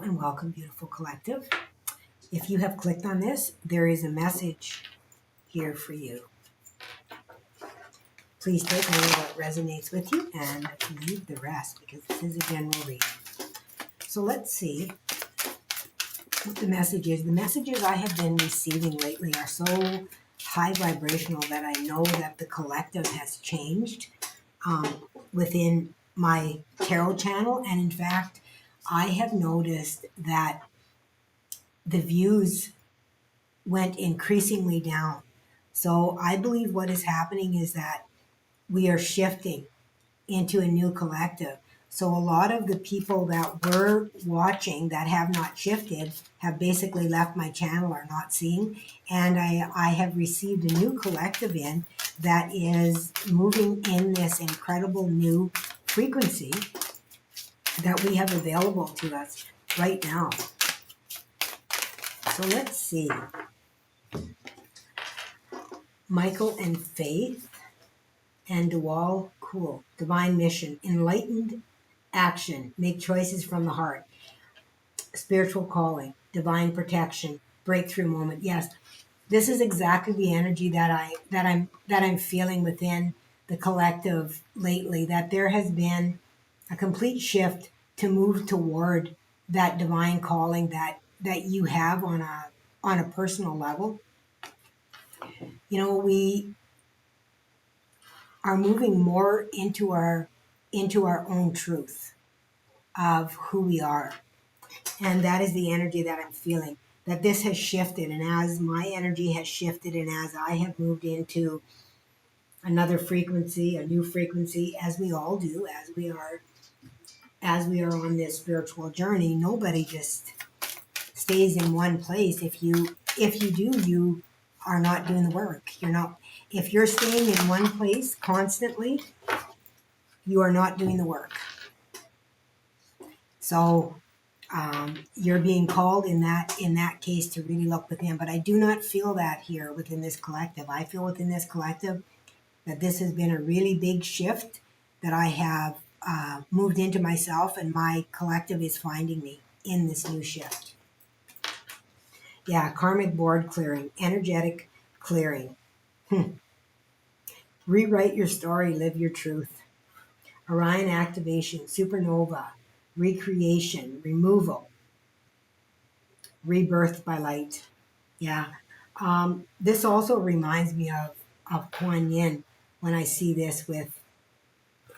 and welcome, beautiful collective. If you have clicked on this, there is a message here for you. Please take only what resonates with you and leave the rest because this is a general reading. So let's see what the message is. The messages I have been receiving lately are so high vibrational that I know that the collective has changed within my tarot channel. And in fact, I have noticed that the views went increasingly down. So I believe what is happening is that we are shifting into a new collective. So a lot of the people that were watching that have not shifted have basically left my channel or not seeing. And I have received a new collective in that is moving in this incredible new frequency that we have available to us right now. So let's see. Michael and Faith and Dual, cool. Divine mission, enlightened action, make choices from the heart, spiritual calling, divine protection, breakthrough moment. Yes, this is exactly the energy that I'm feeling within the collective lately. That there has been a complete shift to move toward that divine calling that you have on a personal level. You know, we are moving more into our own truth of who we are. And that is the energy that I'm feeling, that this has shifted. And as my energy has shifted and as I have moved into another frequency, a new frequency, as we all do, as we are on this spiritual journey, nobody just stays in one place. If you do, you are not doing the work. If you're staying in one place constantly, you are not doing the work. So you're being called in that case to really look within. But I do not feel that here within this collective. I feel within this collective that this has been a really big shift, that I have moved into myself, and my collective is finding me in this new shift. Yeah, karmic board clearing, energetic clearing. Rewrite your story, live your truth. Orion activation, supernova, recreation, removal, rebirth by light. Yeah. This also reminds me of Kuan Yin when I see this with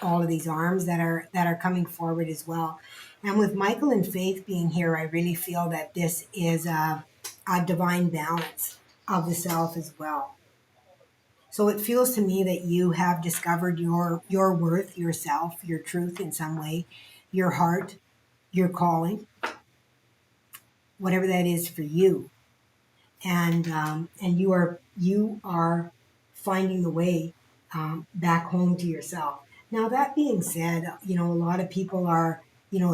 all of these arms that are coming forward as well. And with Michael and Faith being here, I really feel that this is a divine balance of the self as well. So it feels to me that you have discovered your worth, yourself, your truth in some way, your heart, your calling, whatever that is for you. And you are finding the way back home to yourself. Now, that being said, a lot of people are,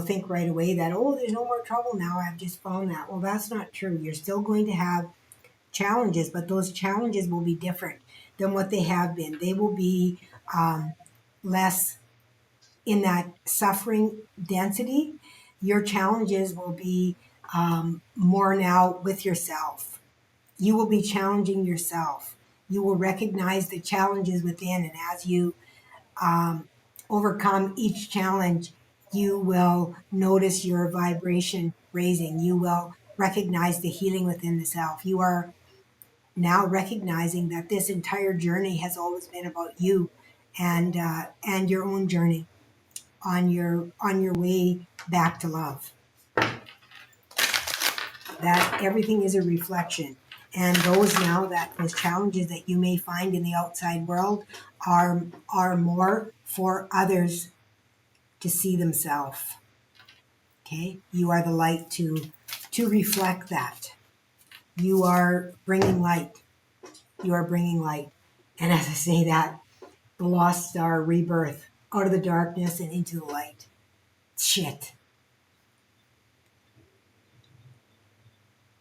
think right away that, oh, there's no more trouble now. I've just found that. Well, that's not true. You're still going to have challenges, but those challenges will be different than what they have been. They will be less in that suffering density. Your challenges will be more now with yourself. You will be challenging yourself. You will recognize the challenges within, and as you overcome each challenge, you will notice your vibration raising. You will recognize the healing within the self. You are now recognizing that this entire journey has always been about you and your own journey on your way back to love. That everything is a reflection. And those challenges that you may find in the outside world are more for others to see themselves. Okay? You are the light to reflect that. You are bringing light. You are bringing light. And as I say that, the lost star rebirth out of the darkness and into the light. Shit.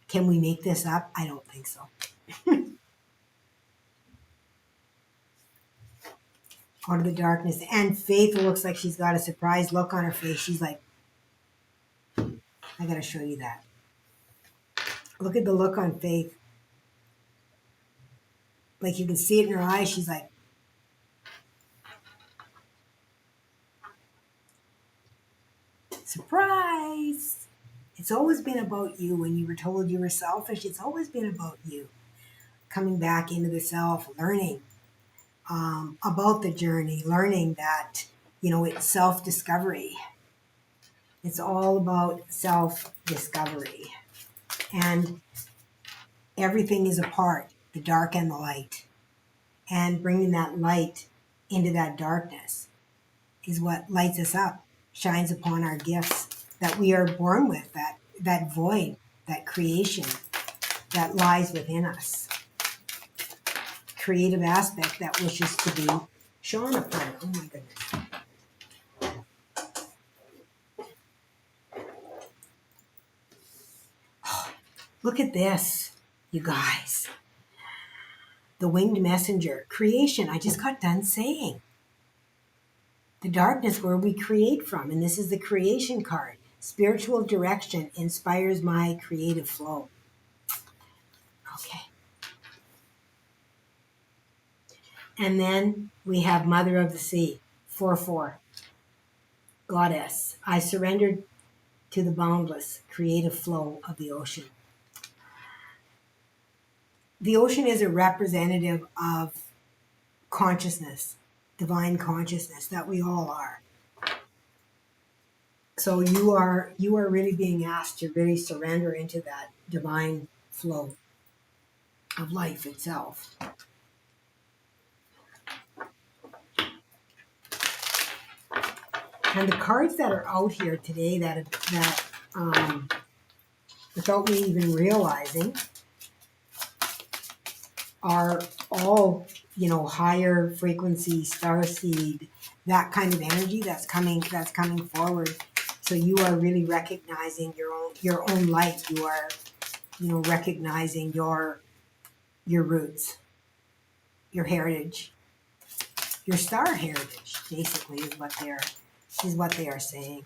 Can we make this up? I don't think so. Out of the darkness. And Faith looks like she's got a surprised look on her face. She's like I got to show you that. Look at the look on Faith. Like you can see it in her eyes. She's like, surprise. It's always been about you. When you were told you were selfish, it's always been about you. Coming back into the self, learning about the journey, learning that, it's self-discovery. It's all about self-discovery. And everything is a part, the dark and the light. And bringing that light into that darkness is what lights us up, shines upon our gifts that we are born with, that void, that creation that lies within us. Creative aspect that wishes to be shown upon. Oh my goodness. Look at this, you guys. The winged messenger. Creation, I just got done saying. The darkness where we create from. And this is the creation card. Spiritual direction inspires my creative flow. Okay. And then we have Mother of the Sea, 4-4. Goddess, I surrendered to the boundless creative flow of the ocean. The ocean is a representative of consciousness, divine consciousness that we all are. So you are really being asked to really surrender into that divine flow of life itself. And the cards that are out here today that without me even realizing, are all, higher frequency, starseed, that kind of energy that's coming forward. So you are really recognizing your own light. You are, recognizing your roots, your heritage, your star heritage, basically is what they are saying.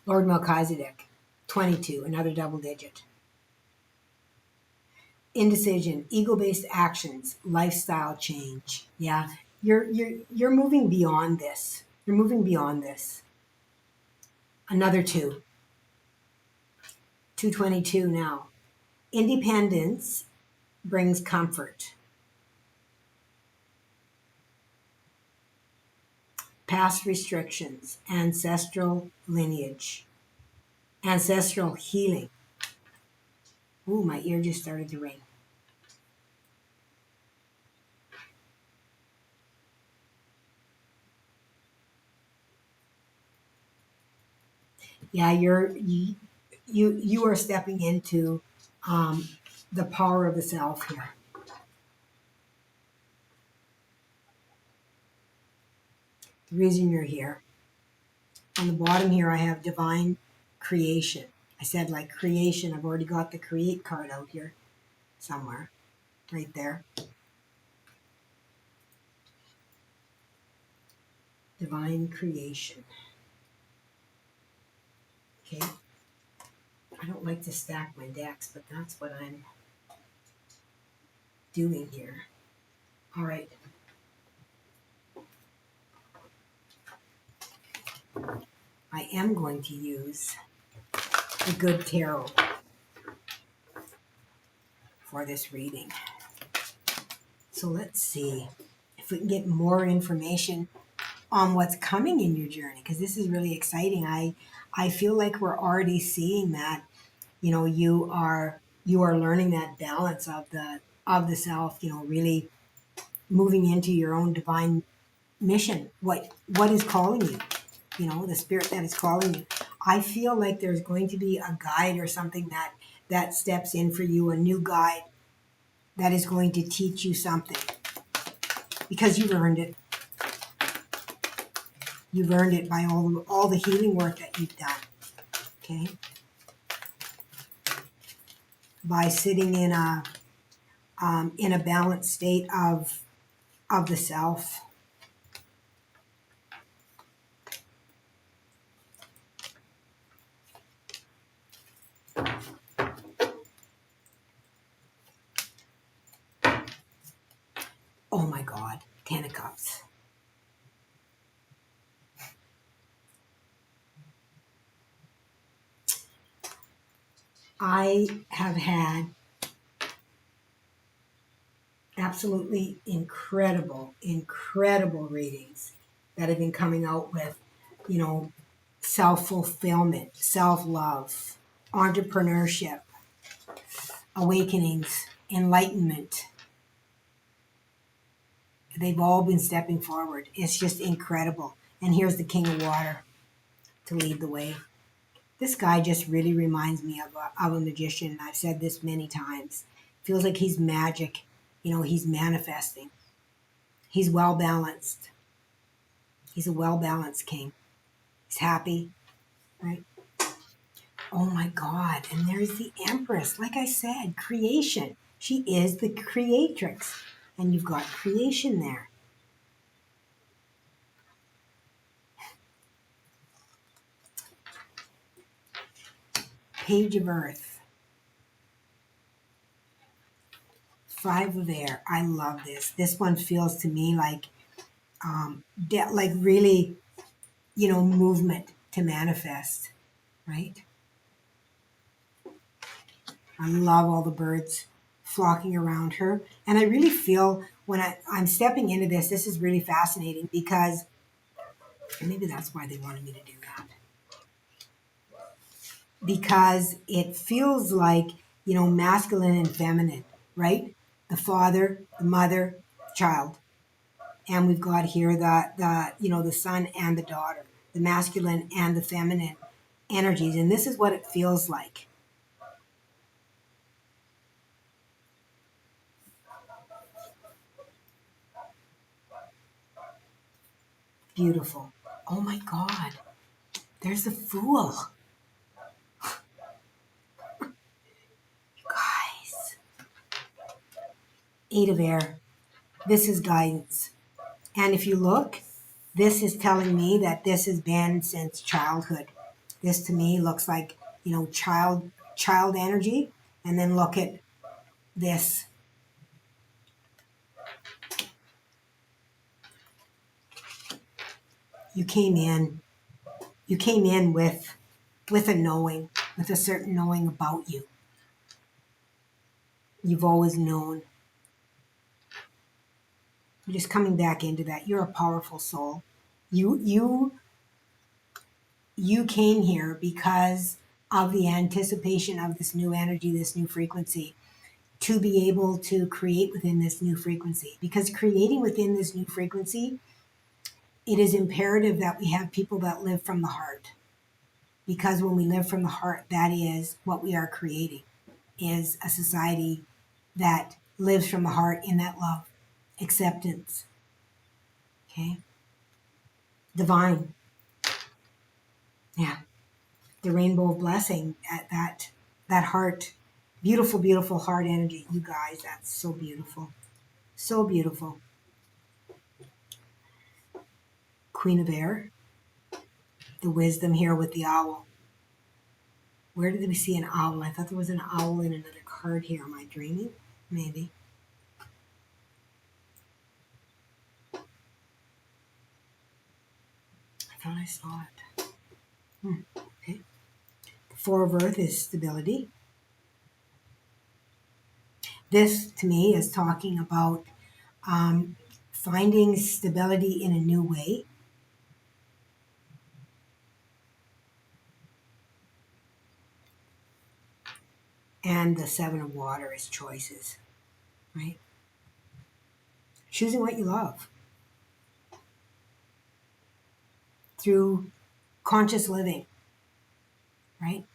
Lord Melchizedek, 22, another double digit. Indecision, ego-based actions, lifestyle change. Yeah, you're moving beyond this. You're moving beyond this. Another 222 now. Independence brings comfort. Past restrictions, ancestral lineage, ancestral healing. Ooh, my ear just started to ring. Yeah, you are stepping into the power of the self here. The reason you're here. On the bottom here, I have divine creation. I said like creation. I've already got the create card out here somewhere, right there. Divine creation. Okay. I don't like to stack my decks, but that's what I'm doing here. All right. I am going to use the Good Tarot for this reading. So let's see if we can get more information on what's coming in your journey, because this is really exciting. I feel like we're already seeing that, you are learning that balance of the self, really moving into your own divine mission. What is calling you? The spirit that is calling you. I feel like there's going to be a guide or something that steps in for you, a new guide that is going to teach you something, because you've earned it. You've earned it by all the healing work that you've done. Okay? By sitting in a balanced state of the self. Ten of Cups. I have had absolutely incredible readings that have been coming out with, you know, self fulfillment, self love, entrepreneurship, awakenings, enlightenment. They've all been stepping forward. It's just incredible. And here's the King of Water to lead the way. This guy just really reminds me of a magician. I've said this many times. Feels like he's magic. You know, he's manifesting. He's well balanced. He's a well balanced king. He's happy, right? Oh my God. And there's the Empress. Like I said, creation. She is the creatrix. And you've got creation there. Page of Earth. Five of Air. I love this. This one feels to me like, like really, you know, movement to manifest, right? I love all the birds flocking around her. And I really feel when I'm stepping into this, this is really fascinating because maybe that's why they wanted me to do that. Because it feels like, you know, masculine and feminine, right? The father, the mother, child. And we've got here the you know, the son and the daughter, the masculine and the feminine energies. And this is what it feels like. Beautiful. Oh my God. There's the Fool. Guys. Eight of Air. This is guidance. And if you look, this is telling me that this has been since childhood. This to me looks like, you know, child energy. And then look at this. You came in. You came in with a knowing, with a certain knowing about you. You've always known. You're just coming back into that. You're a powerful soul. You you came here because of the anticipation of this new energy, this new frequency, to be able to create within this new frequency. Because creating within this new frequency, it is imperative that we have people that live from the heart. Because when we live from the heart, that is what we are creating, is a society that lives from the heart in that love, acceptance. Okay? Divine. Yeah. The rainbow of blessing at that heart. Beautiful heart energy. You guys, that's so beautiful. So beautiful. Queen of Air. The wisdom here with the owl. Where did we see an owl? I thought there was an owl in another card here. Am I dreaming? Maybe. I thought I saw it. Okay. The Four of Earth is stability. This, to me, is talking about finding stability in a new way. And the Seven of Water is choices, right? Choosing what you love through conscious living, right?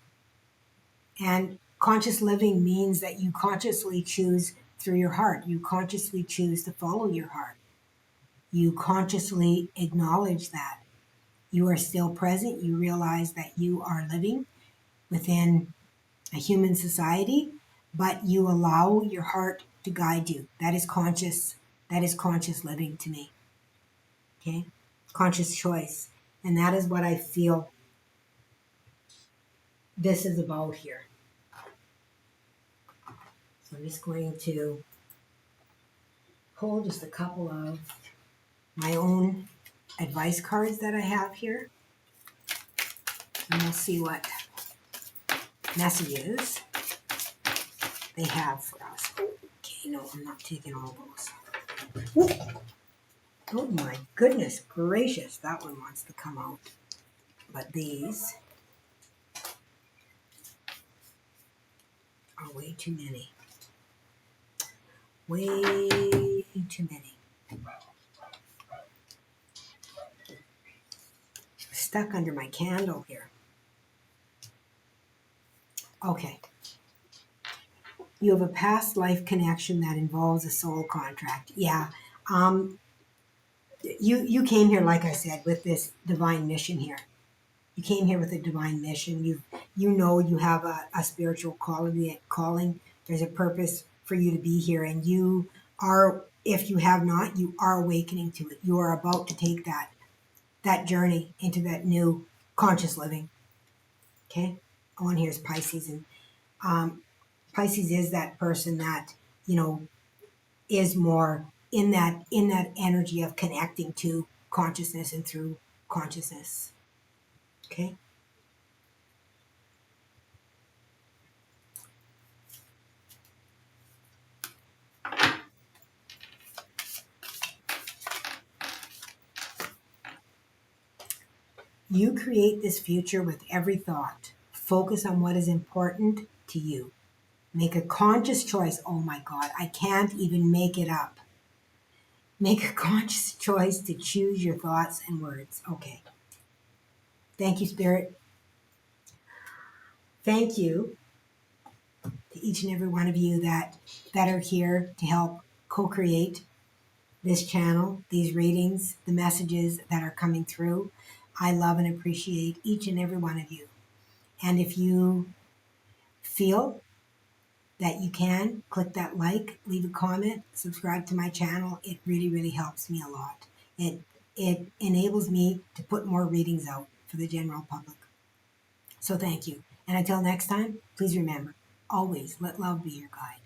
And conscious living means that you consciously choose through your heart. You consciously choose to follow your heart. You consciously acknowledge that you are still present. You realize that you are living within a human society, but you allow your heart to guide you. That is conscious. That is conscious living to me. Okay? Conscious choice. And that is what I feel this is about here. So I'm just going to pull just a couple of my own advice cards that I have here. And we'll see what messages they have for us. Okay, no, I'm not taking all those. Ooh. Oh my goodness gracious, that one wants to come out. But these are way too many. Way too many. Stuck under my candle here. Okay. You have a past life connection that involves a soul contract. Yeah. Um, you came here, like I said, with this divine mission here. You came here with a divine mission. You know you have a spiritual calling. There's a purpose for you to be here, and you are. If you have not, you are awakening to it. You are about to take that journey into that new conscious living. Okay. Oh, and here's Pisces, and um, Pisces is that person that you know is more in that energy of connecting to consciousness and through consciousness. Okay. You create this future with every thought. Focus on what is important to you. Make a conscious choice. Oh my God, I can't even make it up. Make a conscious choice to choose your thoughts and words. Okay. Thank you, Spirit. Thank you to each and every one of you that are here to help co-create this channel, these readings, the messages that are coming through. I love and appreciate each and every one of you. And if you feel that you can, click that like, leave a comment, subscribe to my channel. It really, really helps me a lot. It enables me to put more readings out for the general public. So thank you. And until next time, please remember, always let love be your guide.